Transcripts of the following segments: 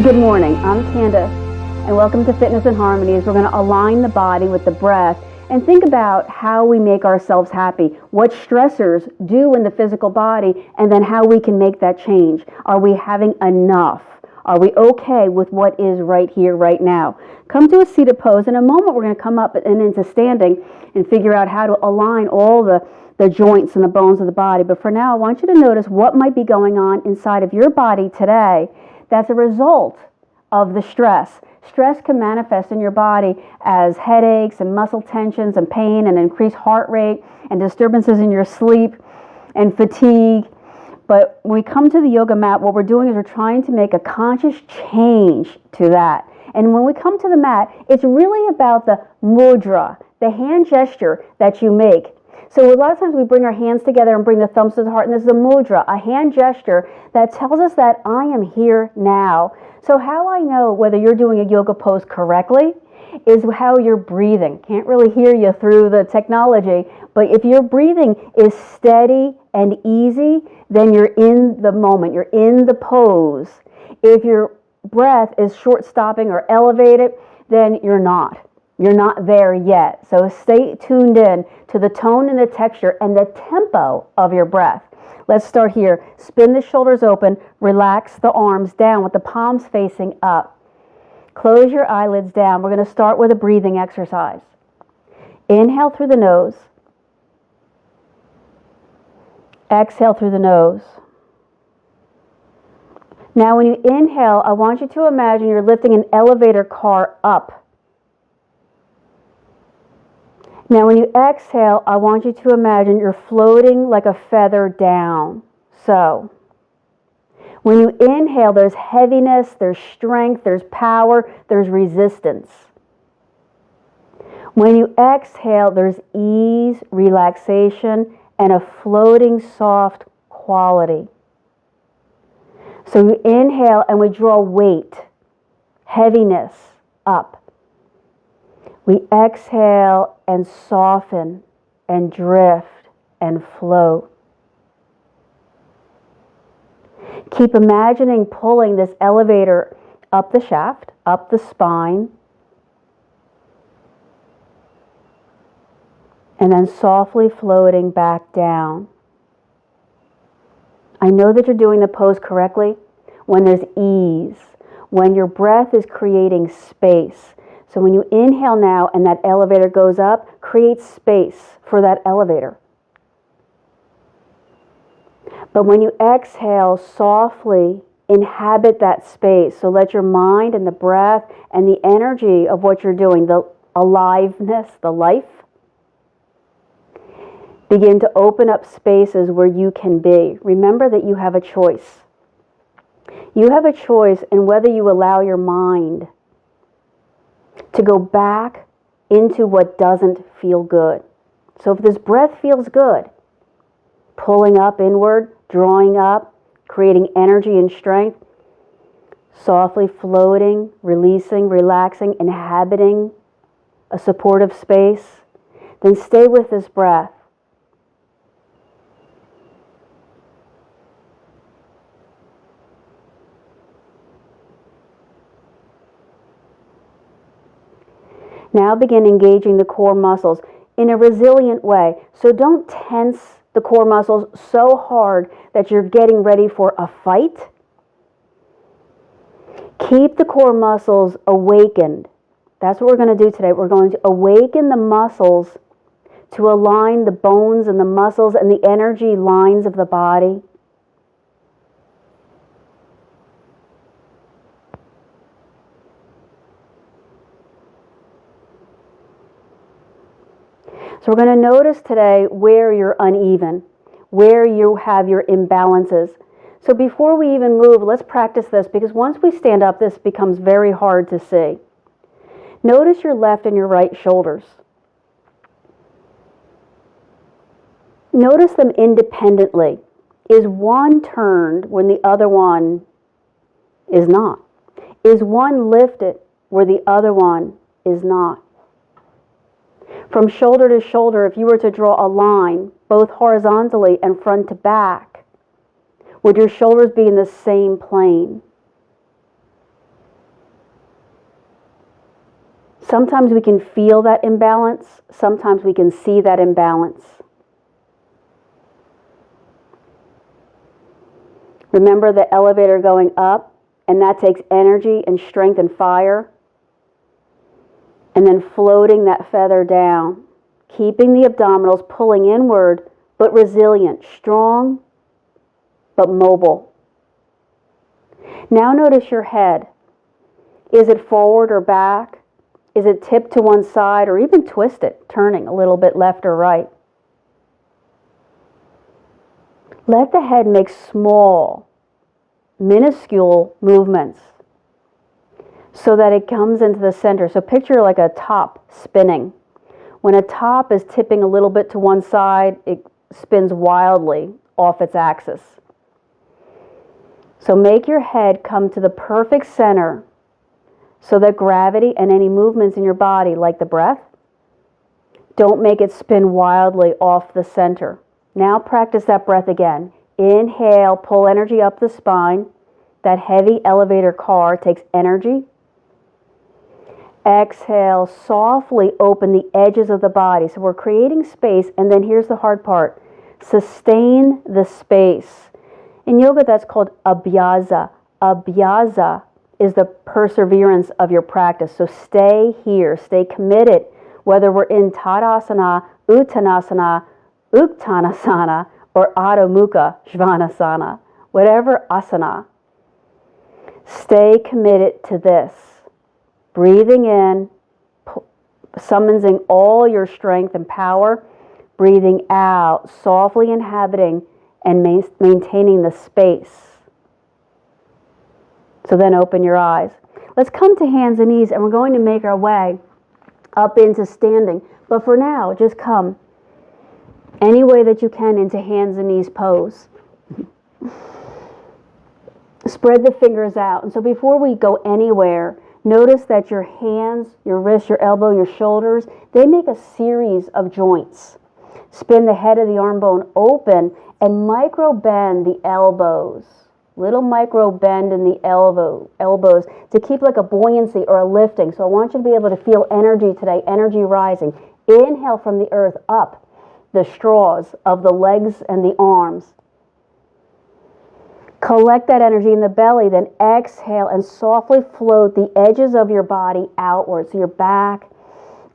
Good morning, I'm Candace, and welcome to Fitness and Harmonies. We're going to align the body with the breath and think about how we make ourselves happy, what stressors do in the physical body, and then how we can make that change. Are we having enough? Are we okay with what is right here, right now? Come to a seated pose. In a moment, we're going to come up and into standing and figure out how to align all the joints and the bones of the body. But for now, I want you to notice what might be going on inside of your body today that's a result of the stress. Stress can manifest in your body as headaches and muscle tensions and pain and increased heart rate and disturbances in your sleep and fatigue. But when we come to the yoga mat, what we're doing is we're trying to make a conscious change to that. And when we come to the mat, it's really about the mudra, the hand gesture that you make. So a lot of times we bring our hands together and bring the thumbs to the heart, and this is a mudra, a hand gesture that tells us that I am here now. So how I know whether you're doing a yoga pose correctly is how you're breathing. Can't really hear you through the technology, but if your breathing is steady and easy, then you're in the moment, you're in the pose. If your breath is short-stopping or elevated, then you're not. You're not there yet. So stay tuned in to the tone and the texture and the tempo of your breath. Let's start here. Spin the shoulders open. Relax the arms down with the palms facing up. Close your eyelids down. We're going to start with a breathing exercise. Inhale through the nose. Exhale through the nose. Now when you inhale, I want you to imagine you're lifting an elevator car up. Now when you exhale, I want you to imagine you're floating like a feather down. So, when you inhale, there's heaviness, there's strength, there's power, there's resistance. When you exhale, there's ease, relaxation, and a floating soft quality. So you inhale and we draw weight, heaviness up. We exhale and soften and drift and float. Keep imagining pulling this elevator up the shaft, up the spine, and then softly floating back down. I know that you're doing the pose correctly when there's ease, when your breath is creating space. So when you inhale now and that elevator goes up, create space for that elevator. But when you exhale, softly inhabit that space. So let your mind and the breath and the energy of what you're doing, the aliveness, the life, begin to open up spaces where you can be. Remember that you have a choice. You have a choice in whether you allow your mind to go back into what doesn't feel good. So if this breath feels good, pulling up inward, drawing up, creating energy and strength, softly floating, releasing, relaxing, inhabiting a supportive space, then stay with this breath. Now begin engaging the core muscles in a resilient way. So don't tense the core muscles so hard that you're getting ready for a fight. Keep the core muscles awakened. That's what we're going to do today. We're going to awaken the muscles to align the bones and the muscles and the energy lines of the body. So we're going to notice today where you're uneven, where you have your imbalances. So before we even move, let's practice this, because once we stand up, this becomes very hard to see. Notice your left and your right shoulders. Notice them independently. Is one turned when the other one is not? Is one lifted where the other one is not? From shoulder to shoulder, if you were to draw a line, both horizontally and front to back, would your shoulders be in the same plane? Sometimes we can feel that imbalance. Sometimes we can see that imbalance. Remember the elevator going up, and that takes energy and strength and fire. And then floating that feather down, keeping the abdominals pulling inward, but resilient, strong, but mobile. Now notice your head. Is it forward or back? Is it tipped to one side or even twisted, turning a little bit left or right? Let the head make small, minuscule movements so that it comes into the center. So picture like a top spinning. When a top is tipping a little bit to one side, it spins wildly off its axis. So make your head come to the perfect center so that gravity and any movements in your body, like the breath, don't make it spin wildly off the center. Now practice that breath again. Inhale, pull energy up the spine. That heavy elevator car takes energy. Exhale, softly open the edges of the body. So we're creating space, and then here's the hard part. Sustain the space. In yoga, that's called abhyasa. Abhyasa is the perseverance of your practice. So stay here, stay committed, whether we're in Tadasana, Uttanasana, Uttanasana, or Adho Mukha Svanasana, whatever asana. Stay committed to this. Breathing in, summoning all your strength and power. Breathing out, softly inhabiting and maintaining the space. So then open your eyes. Let's come to hands and knees, and we're going to make our way up into standing. But for now, just come any way that you can into hands and knees pose. Spread the fingers out. And so before we go anywhere, notice that your hands, your wrists, your elbow, your shoulders, they make a series of joints. Spin the head of the arm bone open and micro bend the elbows. Little micro bend in the elbows to keep like a buoyancy or a lifting. So I want you to be able to feel energy today, energy rising. Inhale from the earth up the straws of the legs and the arms. Collect that energy in the belly, then exhale and softly float the edges of your body outward. So your back,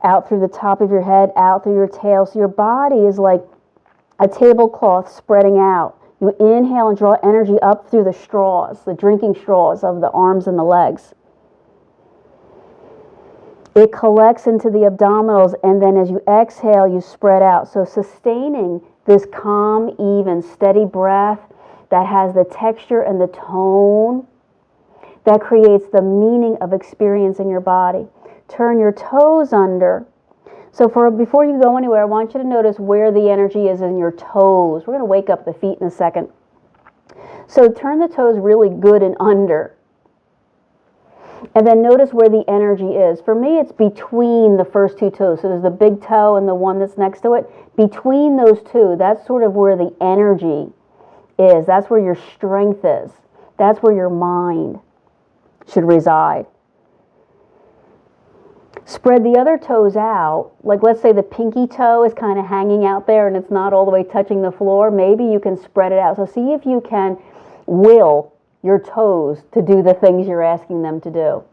out through the top of your head, out through your tail. So your body is like a tablecloth spreading out. You inhale and draw energy up through the straws, the drinking straws of the arms and the legs. It collects into the abdominals, and then as you exhale, you spread out. So sustaining this calm, even, steady breath that has the texture and the tone that creates the meaning of experience in your body. Turn your toes under. So before you go anywhere, I want you to notice where the energy is in your toes. We're going to wake up the feet in a second. So turn the toes really good and under. And then notice where the energy is. For me, it's between the first two toes. So there's the big toe and the one that's next to it. Between those two, that's sort of where the energy is. That's where your strength is. That's where your mind should reside. Spread the other toes out. Like let's say the pinky toe is kind of hanging out there and it's not all the way touching the floor. Maybe you can spread it out. So see if you can will your toes to do the things you're asking them to do.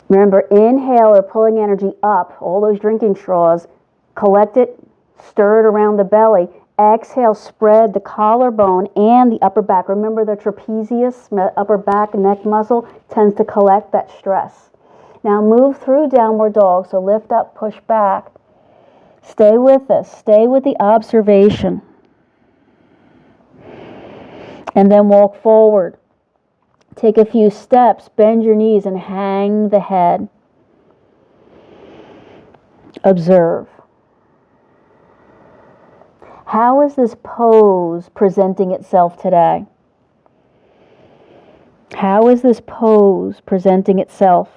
Remember, inhale or pulling energy up, all those drinking straws, collect it, stir it around the belly. Exhale, spread the collarbone and the upper back. Remember the trapezius, upper back neck muscle tends to collect that stress. Now move through downward dog. So lift up, push back. Stay with this. Stay with the observation. And then walk forward. Take a few steps, bend your knees and hang the head. Observe. How is this pose presenting itself today? How is this pose presenting itself?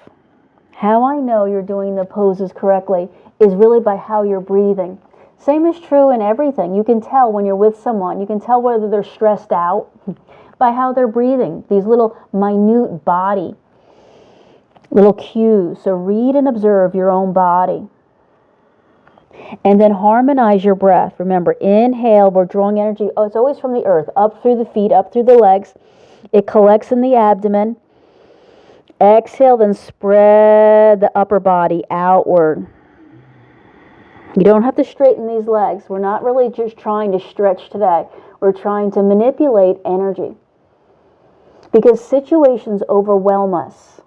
How I know you're doing the poses correctly is really by how you're breathing. Same is true in everything. You can tell when you're with someone. You can tell whether they're stressed out by how they're breathing. These little minute body Little cues. So read and observe your own body. And then harmonize your breath. Remember, inhale, we're drawing energy. Oh, it's always from the earth, up through the feet, up through the legs. It collects in the abdomen. Exhale, then spread the upper body outward. You don't have to straighten these legs. We're not really just trying to stretch today. We're trying to manipulate energy. Because situations overwhelm us.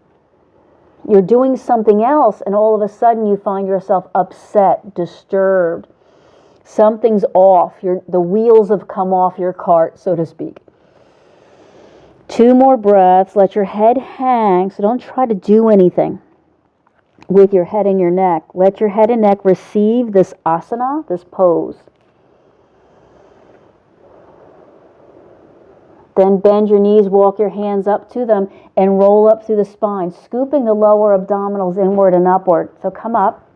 You're doing something else, and all of a sudden you find yourself upset, disturbed. Something's off. The wheels have come off your cart, so to speak. 2 more breaths. Let your head hang, so don't try to do anything with your head and your neck. Let your head and neck receive this asana, this pose. Then bend your knees, walk your hands up to them, and roll up through the spine, scooping the lower abdominals inward and upward. So come up.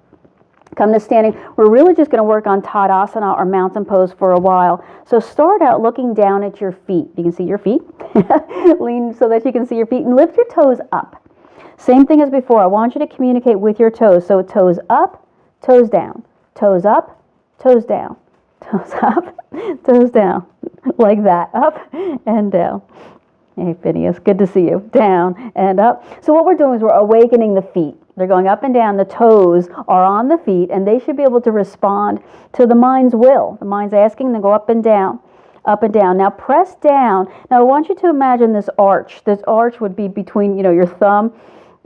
Come to standing. We're really just going to work on Tadasana or mountain pose for a while. So start out looking down at your feet. You can see your feet. Lean so that you can see your feet and lift your toes up. Same thing as before. I want you to communicate with your toes. So toes up, toes down. Toes up, toes down. Toes up, toes down. Like that. Up and down. Hey, Phineas, good to see you. Down and up. So what we're doing is we're awakening the feet. They're going up and down. The toes are on the feet, and they should be able to respond to the mind's will. The mind's asking them to go up and down, up and down. Now press down. Now I want you to imagine this arch. This arch would be between, your thumb,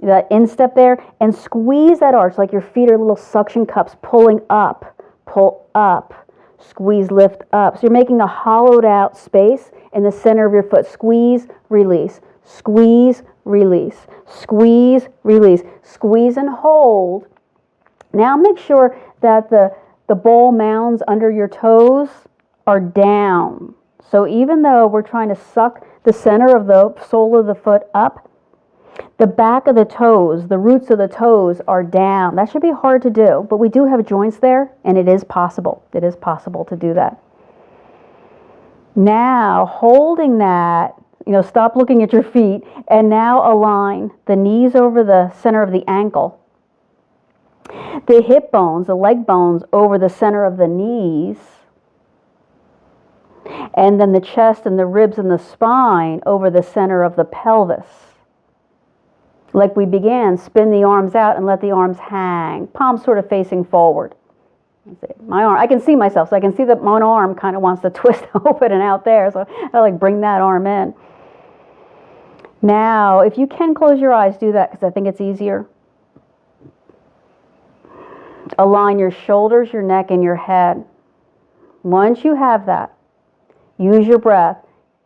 that instep there, and squeeze that arch like your feet are little suction cups pulling up, pull up. Squeeze, lift up. So you're making a hollowed out space in the center of your foot. Squeeze, release. Squeeze, release. Squeeze, release. Squeeze and hold. Now make sure that the ball mounds under your toes are down. So even though we're trying to suck the center of the sole of the foot up, the back of the toes, the roots of the toes are down. That should be hard to do, but we do have joints there, and it is possible. It is possible to do that. Now, holding that, stop looking at your feet, and now align the knees over the center of the ankle. The hip bones, the leg bones over the center of the knees. And then the chest and the ribs and the spine over the center of the pelvis. Like we began, spin the arms out and let the arms hang. Palms sort of facing forward. My arm, I can see myself, so I can see that one arm kind of wants to twist open and out there. So I bring that arm in. Now, if you can close your eyes, do that because I think it's easier. Align your shoulders, your neck, and your head. Once you have that, use your breath.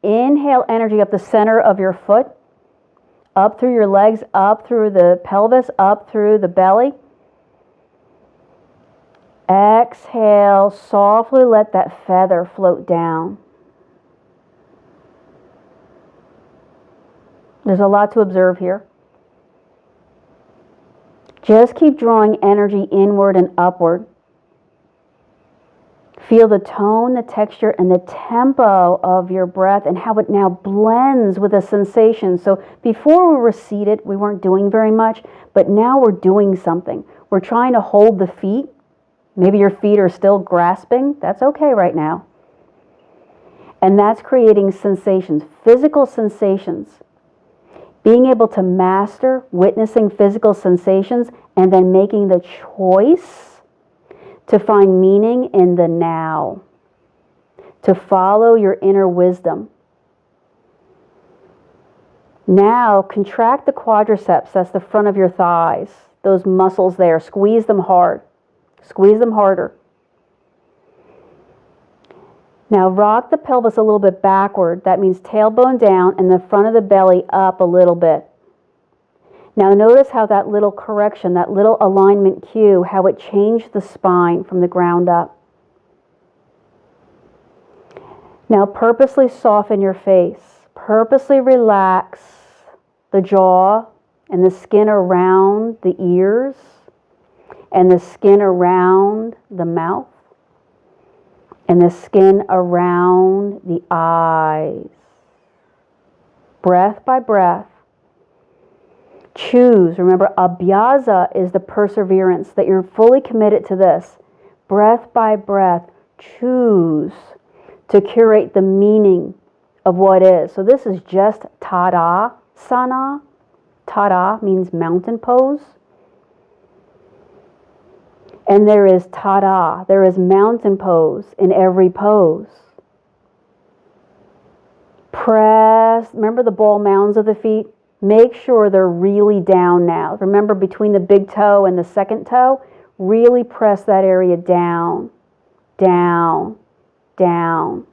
Inhale energy up the center of your foot. Up through your legs, up through the pelvis, up through the belly. Exhale, softly let that feather float down. There's a lot to observe here. Just keep drawing energy inward and upward. Feel the tone, the texture, and the tempo of your breath and how it now blends with the sensation. So before we were seated, we weren't doing very much, but now we're doing something. We're trying to hold the feet. Maybe your feet are still grasping. That's okay right now. And that's creating sensations, physical sensations. Being able to master witnessing physical sensations and then making the choice to find meaning in the now, to follow your inner wisdom. Now, contract the quadriceps, that's the front of your thighs, those muscles there. Squeeze them hard. Squeeze them harder. Now, rock the pelvis a little bit backward. That means tailbone down and the front of the belly up a little bit. Now notice how that little correction, that little alignment cue, how it changed the spine from the ground up. Now purposely soften your face. Purposely relax the jaw and the skin around the ears and the skin around the mouth and the skin around the eyes. Breath by breath. Choose. Remember, abhyasa is the perseverance, that you're fully committed to this. Breath by breath, choose to curate the meaning of what is. So this is just tadasana. Tada means mountain pose. And there is tada, there is mountain pose in every pose. Press, remember the ball mounds of the feet? Make sure they're really down now. Remember, between the big toe and the second toe, really press that area down, down, down.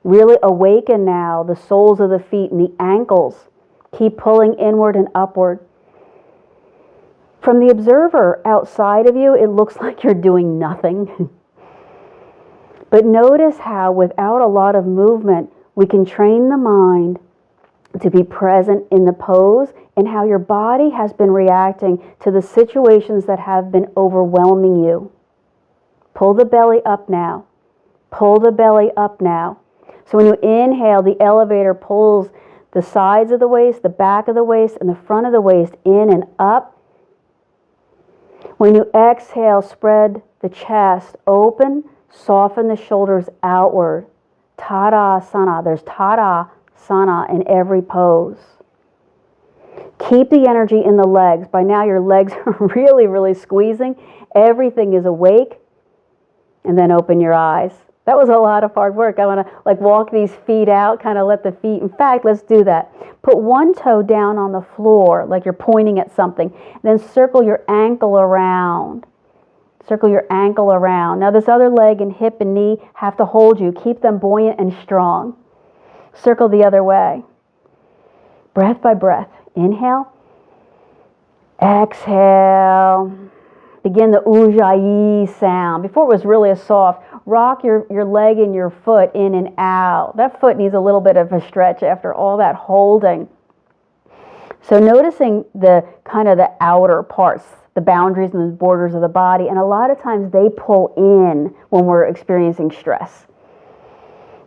Really awaken now the soles of the feet and the ankles. Keep pulling inward and upward. From the observer outside of you, it looks like you're doing nothing. But notice how, without a lot of movement, we can train the mind to be present in the pose, and how your body has been reacting to the situations that have been overwhelming you. Pull the belly up now. Pull the belly up now. So when you inhale, the elevator pulls the sides of the waist, the back of the waist, and the front of the waist in and up. When you exhale, spread the chest open, soften the shoulders outward. Tadasana. There's tadasana in every pose. Keep the energy in the legs. By now your legs are really, really squeezing. Everything is awake. And then open your eyes. That was a lot of hard work. I want to walk these feet out, kind of let the feet, in fact, let's do that. Put one toe down on the floor like you're pointing at something. Then circle your ankle around. Circle your ankle around. Now this other leg and hip and knee have to hold you. Keep them buoyant and strong. Circle the other way. Breath by breath. Inhale. Exhale. Begin the ujjayi sound. Before it was really a soft. Rock your leg and your foot in and out. That foot needs a little bit of a stretch after all that holding. So noticing the kind of the outer parts, the boundaries and the borders of the body, and a lot of times they pull in when we're experiencing stress.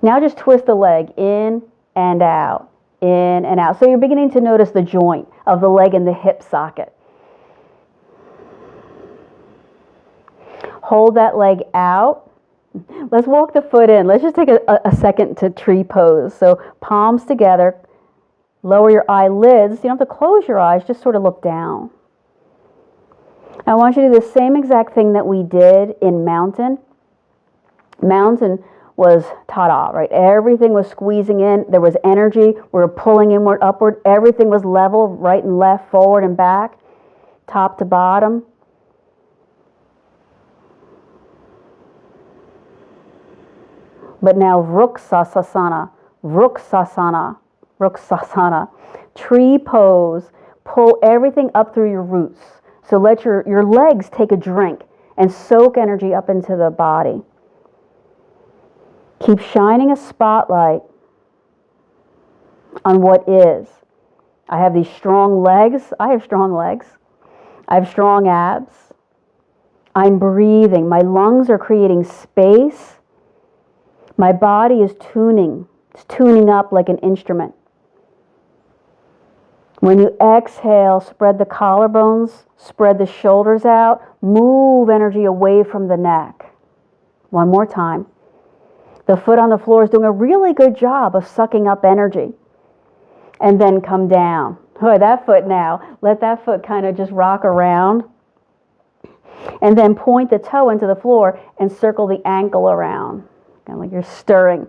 Now just twist the leg in and out, in and out. So you're beginning to notice the joint of the leg and the hip socket. Hold that leg out. Let's walk the foot in. Let's just take a second to tree pose. So palms together. Lower your eyelids. You don't have to close your eyes. Just sort of look down. I want you to do the same exact thing that we did in mountain. Mountain was tada, right? Everything was squeezing in. There was energy. We were pulling inward, upward. Everything was level, right and left, forward and back, top to bottom. But now Vrksasana, Vrksasana, Vrksasana. Tree pose. Pull everything up through your roots. So let your legs take a drink and soak energy up into the body. Keep shining a spotlight on what is. I have these strong legs. I have strong legs. I have strong abs. I'm breathing. My lungs are creating space. My body is tuning. It's tuning up like an instrument. When you exhale, spread the collarbones, spread the shoulders out, move energy away from the neck. One more time. The foot on the floor is doing a really good job of sucking up energy. And then come down. Oh, that foot now. Let that foot kind of just rock around. And then point the toe into the floor and circle the ankle around. Kind of like you're stirring.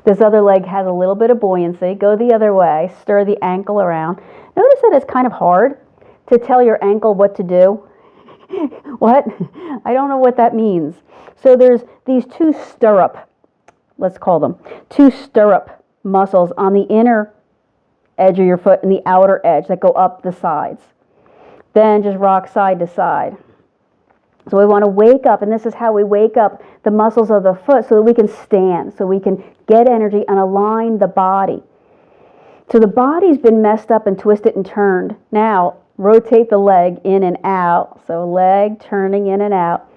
This other leg has a little bit of buoyancy. Go the other way. Stir the ankle around. Notice that it's kind of hard to tell your ankle what to do. What? I don't know what that means. So there's these two stirrup, let's call them, two stirrup muscles on the inner edge of your foot and the outer edge that go up the sides. Then just rock side to side. So we want to wake up, and this is how we wake up the muscles of the foot so that we can stand, so we can get energy and align the body. So the body's been messed up and twisted and turned. Now, rotate the leg in and out. So leg turning in and out.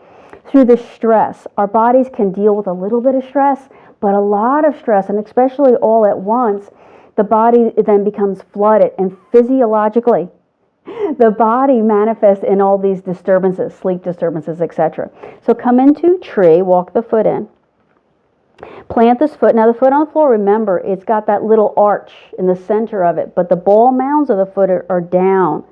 Through the stress, our bodies can deal with a little bit of stress, but a lot of stress, and especially all at once, the body then becomes flooded, and physiologically, the body manifests in all these disturbances, sleep disturbances, etc. So come into tree, walk the foot in. Plant this foot. Now the foot on the floor, remember, it's got that little arch in the center of it, but the ball mounds of the foot are down.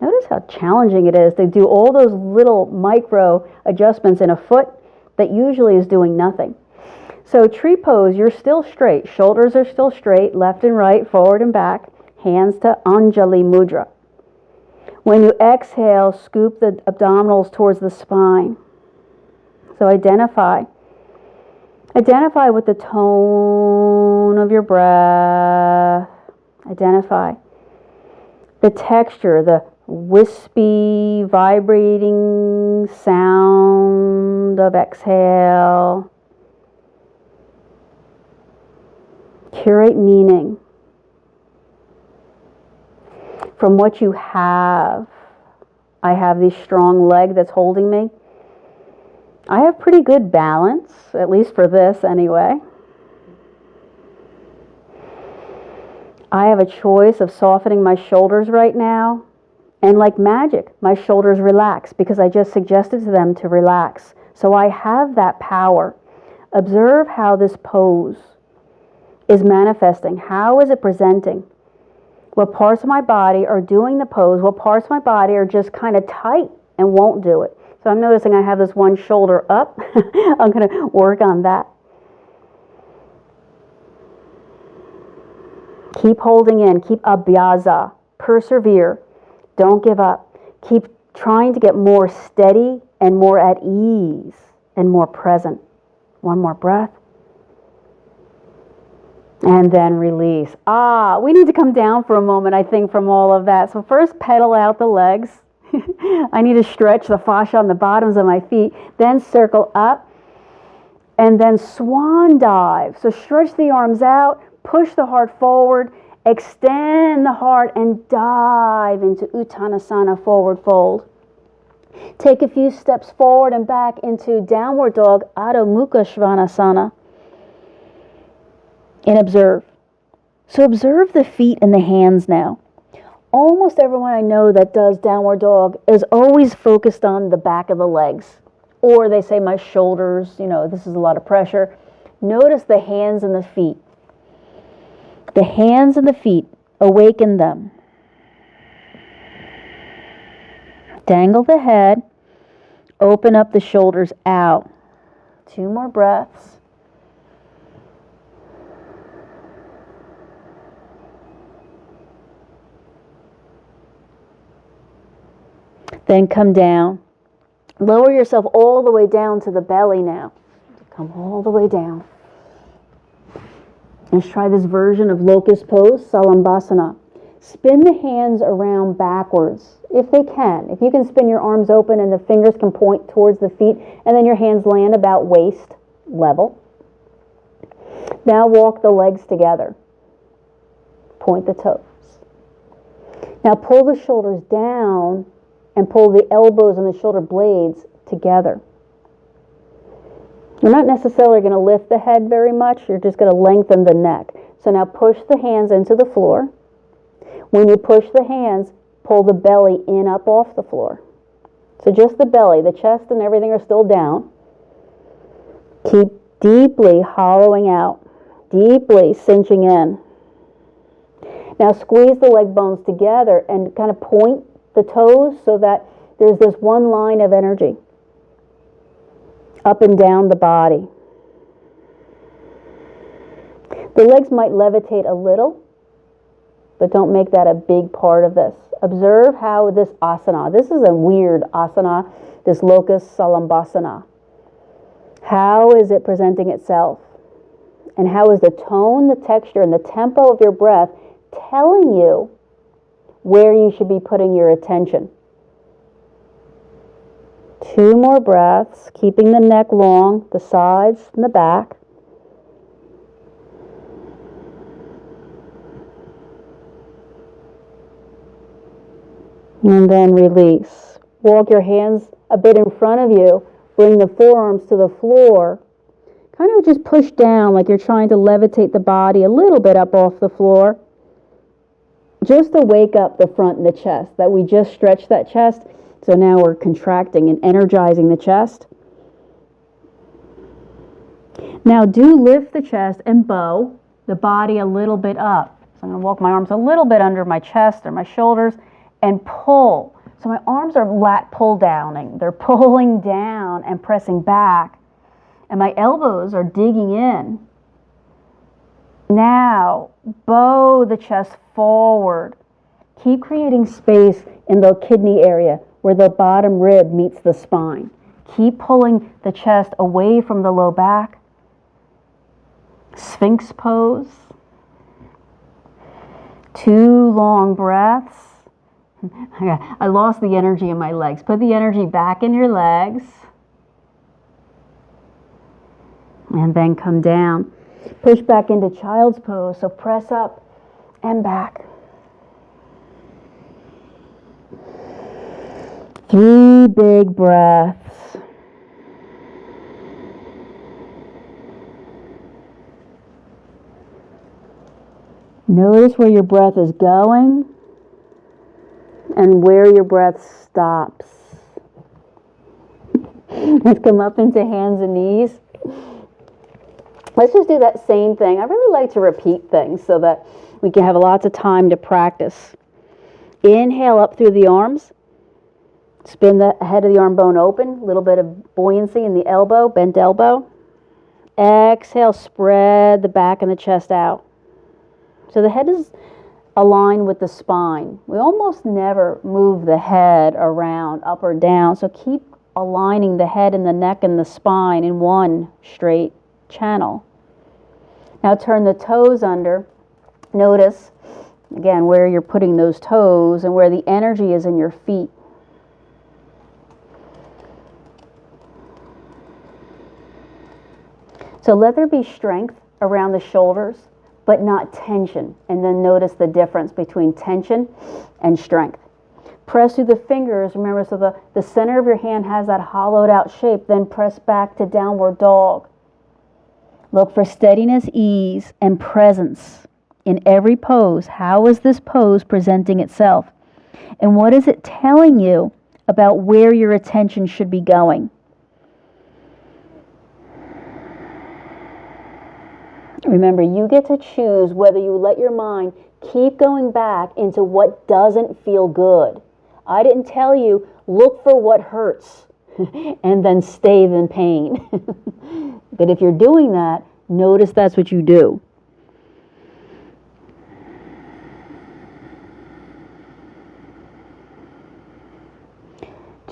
Notice how challenging it is to do all those little micro adjustments in a foot that usually is doing nothing. So tree pose, you're still straight. Shoulders are still straight, left and right, forward and back. Hands to Anjali Mudra. When you exhale, scoop the abdominals towards the spine. So identify with the tone of your breath. Identify the texture, the wispy, vibrating sound of exhale. Curate meaning from what you have. I have this strong leg that's holding me. I have pretty good balance, at least for this anyway. I have a choice of softening my shoulders right now. And like magic, my shoulders relax because I just suggested to them to relax. So I have that power. Observe how this pose is manifesting. How is it presenting? What parts of my body are doing the pose? What parts of my body are just kind of tight and won't do it? So I'm noticing I have this one shoulder up. I'm going to work on that. Keep holding in. Keep abhyasa. Persevere. Don't give up. Keep trying to get more steady and more at ease and more present. One more breath. And then release. We need to come down for a moment, I think, from all of that. So first, pedal out the legs. I need to stretch the fascia on the bottoms of my feet. Then circle up. And then swan dive. So stretch the arms out. Push the heart forward. Extend the heart and dive into Uttanasana, forward fold. Take a few steps forward and back into downward dog, Adho Mukha Svanasana. And observe. So observe the feet and the hands now. Almost everyone I know that does downward dog is always focused on the back of the legs. Or they say my shoulders, this is a lot of pressure. Notice the hands and the feet. The hands and the feet, awaken them. Dangle the head, open up the shoulders out. 2 more breaths. Then come down. Lower yourself all the way down to the belly now. Come all the way down. Let's try this version of locust pose, Salambhasana. Spin the hands around backwards, if they can. If you can spin your arms open and the fingers can point towards the feet, and then your hands land about waist level. Now walk the legs together. Point the toes. Now pull the shoulders down and pull the elbows and the shoulder blades together. You're not necessarily going to lift the head very much. You're just going to lengthen the neck. So now push the hands into the floor. When you push the hands, pull the belly in up off the floor. So just the belly, the chest and everything are still down. Keep deeply hollowing out, deeply cinching in. Now squeeze the leg bones together and kind of point the toes so that there's this one line of energy up and down the body. The legs might levitate a little, but don't make that a big part of this. Observe how this asana, this is a weird asana, this locust salambhasana. How is it presenting itself? And how is the tone, the texture, and the tempo of your breath telling you where you should be putting your attention? 2 more breaths, keeping the neck long, the sides and the back. And then release. Walk your hands a bit in front of you. Bring the forearms to the floor. Kind of just push down like you're trying to levitate the body a little bit up off the floor. just to wake up the front and the chest, that we just stretched that chest. So now we're contracting and energizing the chest. Now do lift the chest and bow the body a little bit up. So I'm going to walk my arms a little bit under my chest or my shoulders and pull. So my arms are lat pull downing. They're pulling down and pressing back. And my elbows are digging in. Now, bow the chest forward. Keep creating space in the kidney area where the bottom rib meets the spine. Keep pulling the chest away from the low back. Sphinx pose. 2 long breaths. I lost the energy in my legs. Put the energy back in your legs. And then come down. Push back into child's pose. So press up and back. 3 big breaths. Notice where your breath is going and where your breath stops. Let's come up into hands and knees. Let's just do that same thing. I really like to repeat things so that we can have lots of time to practice. Inhale up through the arms. Spin the head of the arm bone open. A little bit of buoyancy in the elbow, bent elbow. Exhale, spread the back and the chest out. So the head is aligned with the spine. We almost never move the head around, up or down. So keep aligning the head and the neck and the spine in one straight channel. Now turn the toes under. Notice, again, where you're putting those toes and where the energy is in your feet. So let there be strength around the shoulders, but not tension. And then notice the difference between tension and strength. Press through the fingers. Remember, so the center of your hand has that hollowed out shape. Then press back to downward dog. Look for steadiness, ease, and presence in every pose. How is this pose presenting itself? And what is it telling you about where your attention should be going? Remember, you get to choose whether you let your mind keep going back into what doesn't feel good. I didn't tell you, look for what hurts and then stay in pain. But if you're doing that, notice that's what you do.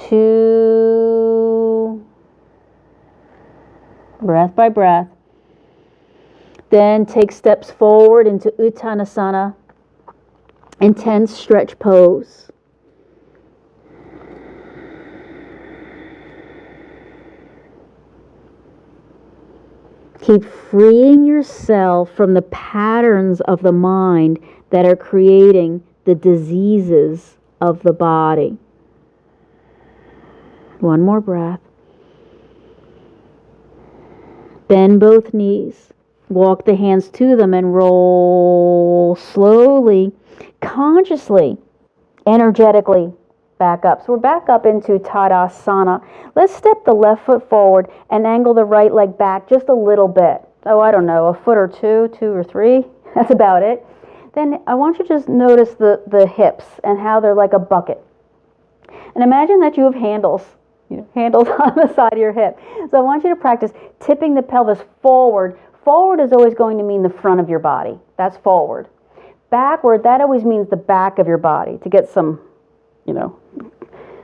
Two, breath by breath. Then take steps forward into Uttanasana, intense stretch pose. Keep freeing yourself from the patterns of the mind that are creating the diseases of the body. One more breath. Bend both knees. Walk the hands to them and roll slowly, consciously, energetically back up. So we're back up into Tadasana. Let's step the left foot forward and angle the right leg back just a little bit. Oh, I don't know, a foot or two or three. That's about it. Then I want you to just notice the hips and how they're like a bucket. And imagine that you have handles. Handles on the side of your hip. So I want you to practice tipping the pelvis forward. Forward is always going to mean the front of your body. That's forward. Backward, that always means the back of your body, to get some,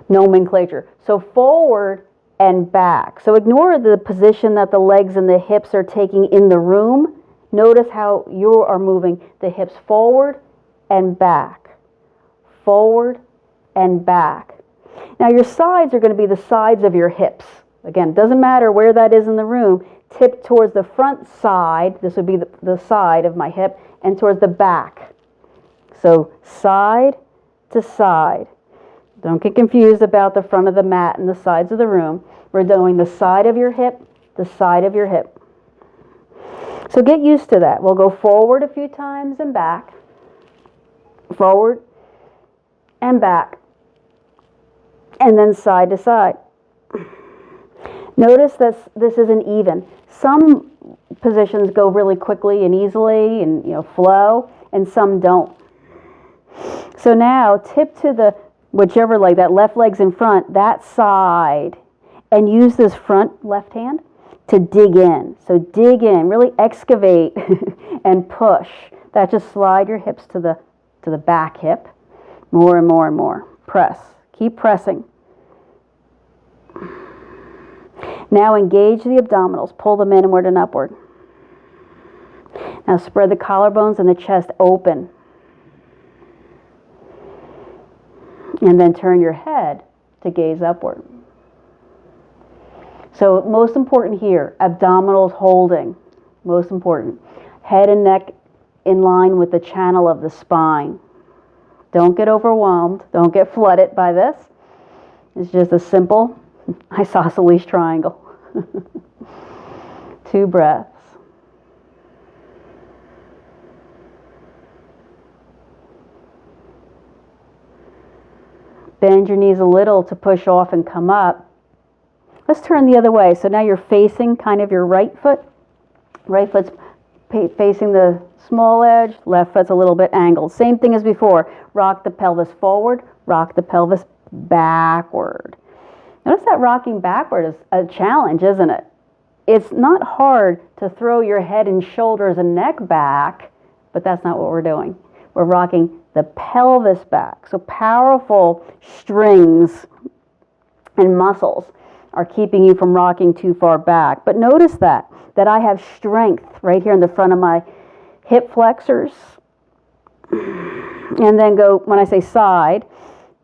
nomenclature. So forward and back. So ignore the position that the legs and the hips are taking in the room. Notice how you are moving the hips forward and back. Forward and back. Now your sides are going to be the sides of your hips. Again, it doesn't matter where that is in the room. Tip towards the front side. This would be the side of my hip, and towards the back. So side to side. Don't get confused about the front of the mat and the sides of the room. We're doing the side of your hip, the side of your hip. So get used to that. We'll go forward a few times and back. Forward and back. And then side to side. Notice this isn't even. Some positions go really quickly and easily and flow, and some don't. So now tip to the whichever leg, that left leg's in front, that side, and use this front left hand to dig in. So dig in, really excavate and push. That just slide your hips to the back hip. More and more and more. Press. Keep pressing. Now engage the abdominals. Pull them inward and upward. Now spread the collarbones and the chest open. And then turn your head to gaze upward. So most important here, abdominals holding. Most important. Head and neck in line with the channel of the spine. Don't get overwhelmed. Don't get flooded by this. It's just a simple isosceles triangle. 2 breaths. Bend your knees a little to push off and come up. Let's turn the other way. So now you're facing kind of your right foot. Right foot's facing the small edge. Left foot's a little bit angled. Same thing as before. Rock the pelvis forward. Rock the pelvis backward. Notice that rocking backward is a challenge, isn't it? It's not hard to throw your head and shoulders and neck back, but that's not what we're doing. We're rocking the pelvis back. So powerful strings and muscles are keeping you from rocking too far back. But notice that I have strength right here in the front of my hip flexors. And then go, when I say side,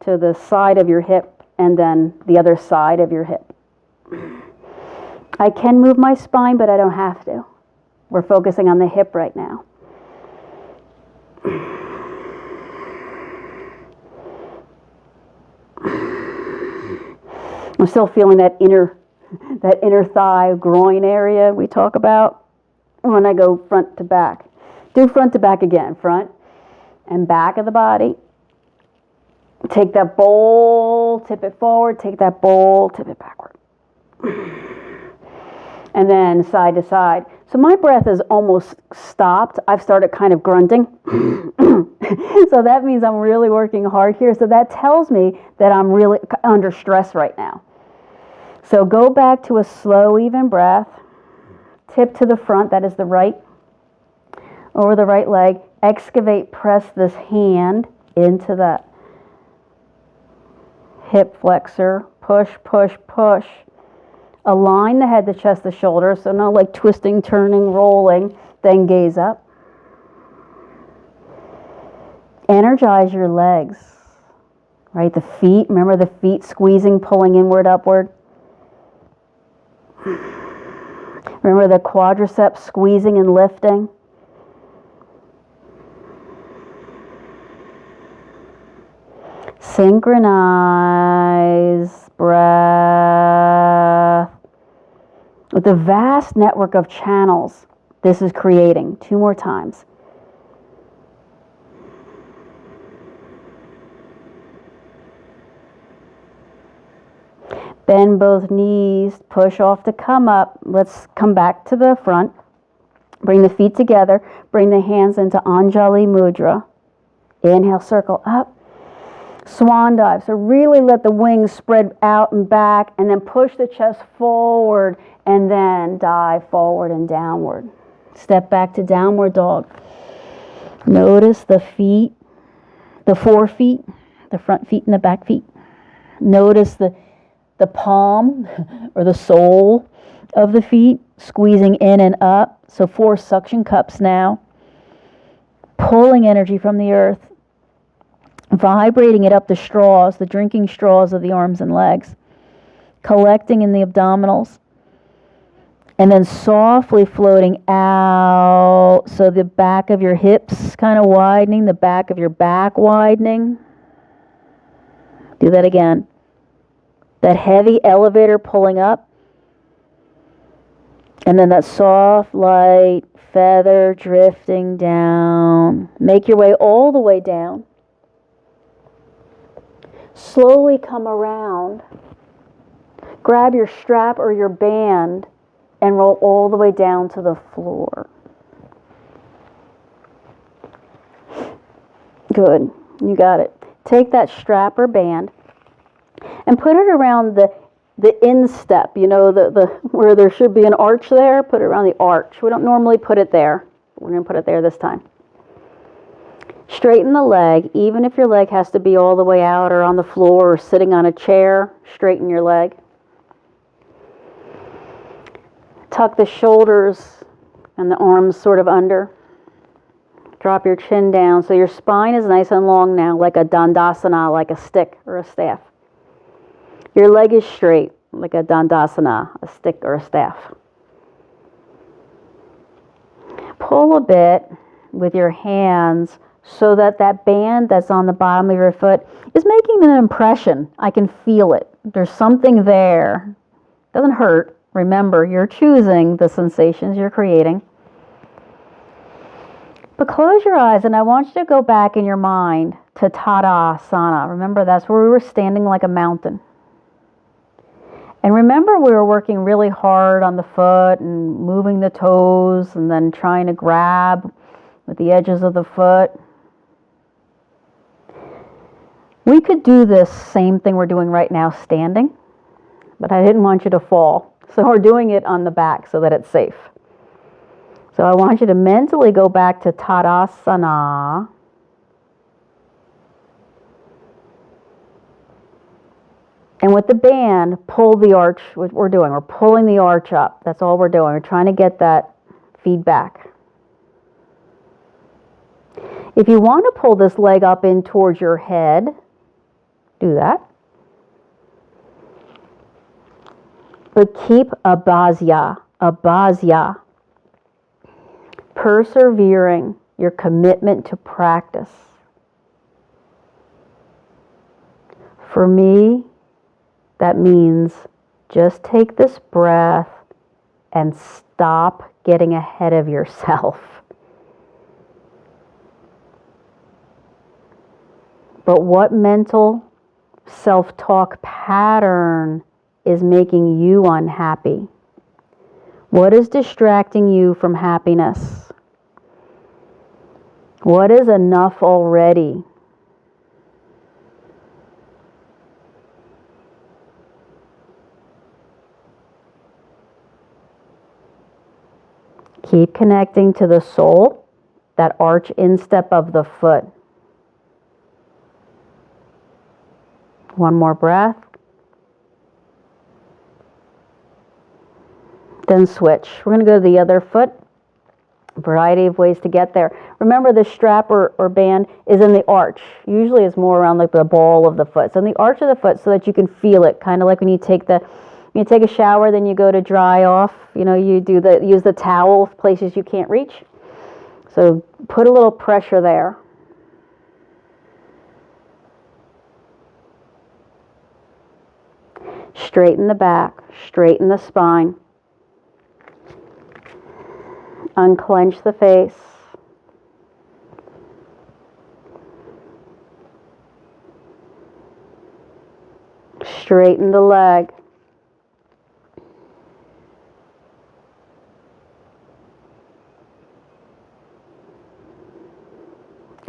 to the side of your hip and then the other side of your hip. I can move my spine, but I don't have to. We're focusing on the hip right now. I'm still feeling that inner thigh, groin area we talk about when I go front to back. Do front to back again. Front and back of the body. Take that bowl, tip it forward. Take that bowl, tip it backward. And then side to side. So my breath is almost stopped. I've started kind of grunting. So that means I'm really working hard here. So that tells me that I'm really under stress right now. So go back to a slow, even breath. Tip to the front, that is the right, over the right leg. Excavate, press this hand into that hip flexor. Push, push, push. Align the head, the chest, the shoulders. So no like twisting, turning, rolling. Then gaze up. Energize your legs. Right, the feet. Remember the feet squeezing, pulling inward, upward. Remember the quadriceps squeezing and lifting. Synchronize breath with the vast network of channels this is creating. 2 more times. Bend both knees, push off to come up. Let's come back to the front. Bring the feet together. Bring the hands into Anjali Mudra. Inhale, circle up. Swan dive. So really let the wings spread out and back, and then push the chest forward, and then dive forward and downward. Step back to downward dog. Notice the feet, the 4 feet, the front feet and the back feet. Notice the palm or the sole of the feet squeezing in and up. So 4 suction cups now. Pulling energy from the earth. Vibrating it up the straws, the drinking straws of the arms and legs. Collecting in the abdominals. And then softly floating out. So the back of your hips kind of widening, the back of your back widening. Do that again. That heavy elevator pulling up. And then that soft, light feather drifting down. Make your way all the way down. Slowly come around. Grab your strap or your band and roll all the way down to the floor. Good. You got it. Take that strap or band and put it around the instep, the where there should be an arch there. Put it around the arch. We don't normally put it there. We're going to put it there this time. Straighten the leg, even if your leg has to be all the way out or on the floor or sitting on a chair. Straighten your leg. Tuck the shoulders and the arms sort of under. Drop your chin down so your spine is nice and long now, like a dandasana, like a stick or a staff. Your leg is straight, like a dandasana, a stick or a staff. Pull a bit with your hands so that that band that's on the bottom of your foot is making an impression. I can feel it. There's something there. It doesn't hurt. Remember, you're choosing the sensations you're creating. But close your eyes, and I want you to go back in your mind to Tadasana. Remember, that's where we were standing like a mountain. And remember, we were working really hard on the foot and moving the toes and then trying to grab with the edges of the foot. We could do this same thing we're doing right now standing, but I didn't want you to fall. So we're doing it on the back so that it's safe. So I want you to mentally go back to Tadasana. And with the band, pull the arch, what we're doing. We're pulling the arch up. That's all we're doing. We're trying to get that feedback. If you want to pull this leg up in towards your head, do that. But keep abhasya, persevering, your commitment to practice. For me, that means just take this breath and stop getting ahead of yourself. But what mental self-talk pattern is making you unhappy? What is distracting you from happiness? What is enough already? Keep connecting to the sole, that arch instep of the foot. One more breath. Then switch. We're going to go to the other foot. A variety of ways to get there. Remember, the strap or band is in the arch. Usually it's more around like the ball of the foot. So in the arch of the foot so that you can feel it. Kind of like when you take a shower, then you go to dry off. You use the towel places you can't reach. So put a little pressure there. Straighten the back, straighten the spine. Unclench the face. Straighten the leg.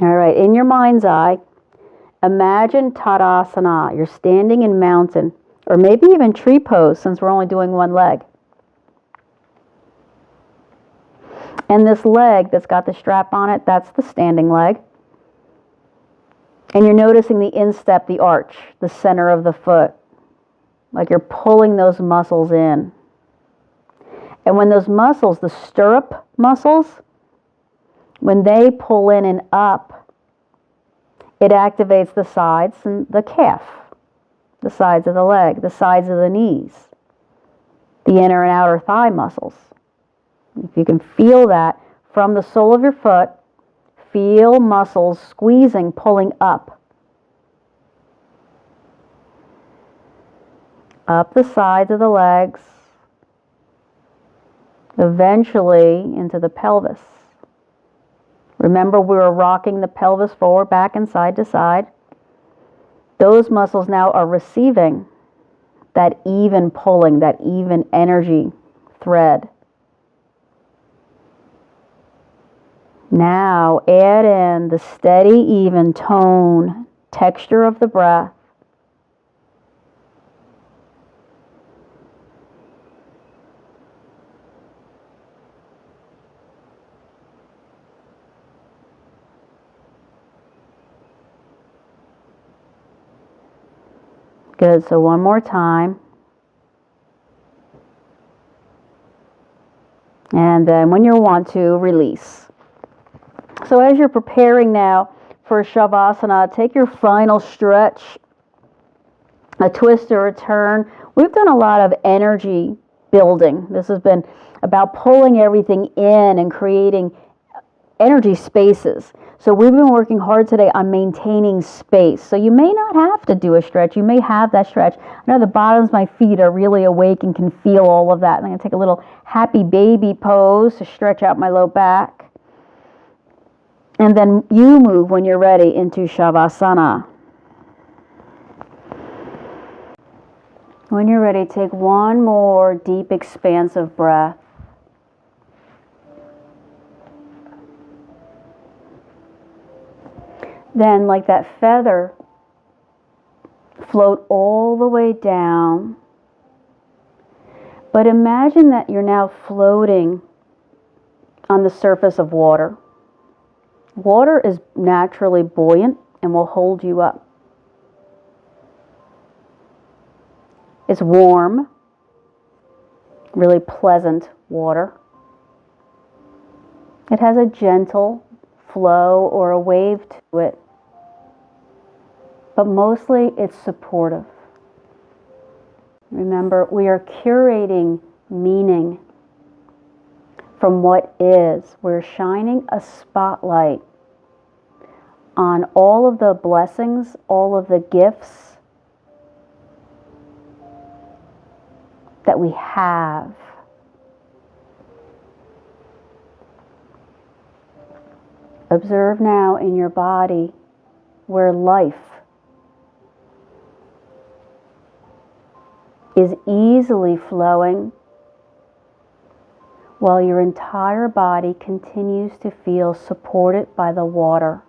All right, in your mind's eye, imagine Tadasana. You're standing in mountain, or maybe even tree pose since we're only doing one leg. And this leg that's got the strap on it, that's the standing leg. And you're noticing the instep, the arch, the center of the foot. Like you're pulling those muscles in. And when those muscles, the stirrup muscles, when they pull in and up, it activates the sides and the calf, the sides of the leg, the sides of the knees, the inner and outer thigh muscles. If you can feel that from the sole of your foot, feel muscles squeezing, pulling up. Up the sides of the legs, eventually into the pelvis. Remember, we were rocking the pelvis forward, back, and side to side. Those muscles now are receiving that even pulling, that even energy thread. Now add in the steady, even tone, texture of the breath. Good, so one more time. And then when you want to, release. So as you're preparing now for Shavasana, take your final stretch, a twist or a turn. We've done a lot of energy building. This has been about pulling everything in and creating energy spaces. So we've been working hard today on maintaining space. So you may not have to do a stretch. You may have that stretch. I know the bottoms of my feet are really awake and can feel all of that. And I'm going to take a little happy baby pose to stretch out my low back. And then you move when you're ready into Shavasana. When you're ready, take one more deep, expansive breath. Then, like that feather, float all the way down. But imagine that you're now floating on the surface of water. Water is naturally buoyant and will hold you up. It's warm, really pleasant water. It has a gentle flow or a wave to it, but mostly it's supportive. Remember, we are curating meaning from what is. We're shining a spotlight on all of the blessings, all of the gifts that we have. Observe now in your body where life is easily flowing while your entire body continues to feel supported by the water.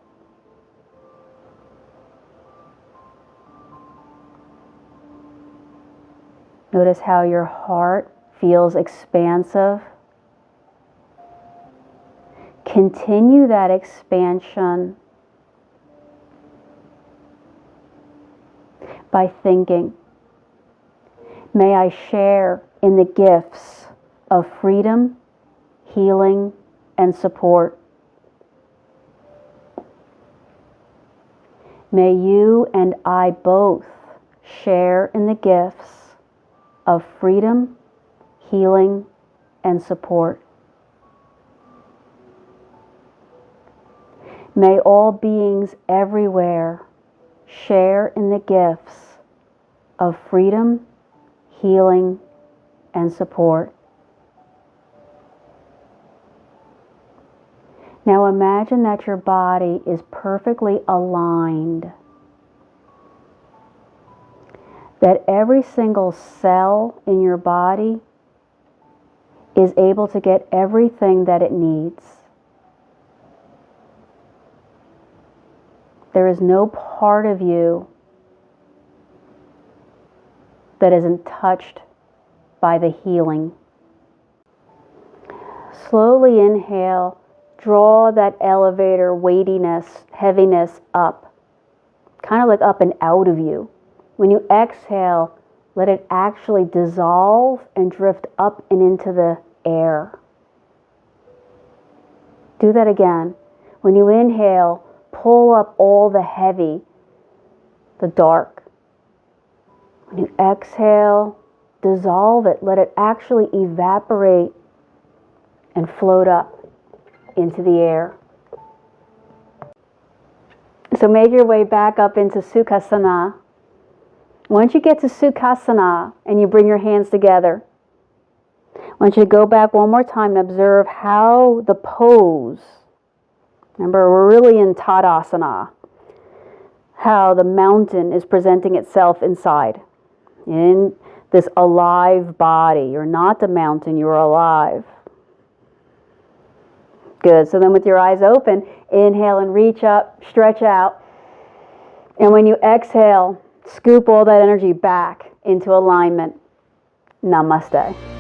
Notice how your heart feels expansive. Continue that expansion by thinking, may I share in the gifts of freedom, healing, and support. May you and I both share in the gifts of freedom, healing, and support. May all beings everywhere share in the gifts of freedom, healing, and support. Now imagine that your body is perfectly aligned, that every single cell in your body is able to get everything that it needs. There is no part of you that isn't touched by the healing. Slowly inhale, draw that elevator weightiness, heaviness up, kind of like up and out of you. When you exhale, let it actually dissolve and drift up and into the air. Do that again. When you inhale, pull up all the heavy, the dark. When you exhale, dissolve it. Let it actually evaporate and float up into the air. So make your way back up into Sukhasana. Once you get to Sukhasana and you bring your hands together, I want you to go back one more time and observe how the pose, remember we're really in Tadasana, how the mountain is presenting itself inside. In this alive body. You're not the mountain, you're alive. Good. So then with your eyes open, inhale and reach up, stretch out. And when you exhale, scoop all that energy back into alignment. Namaste.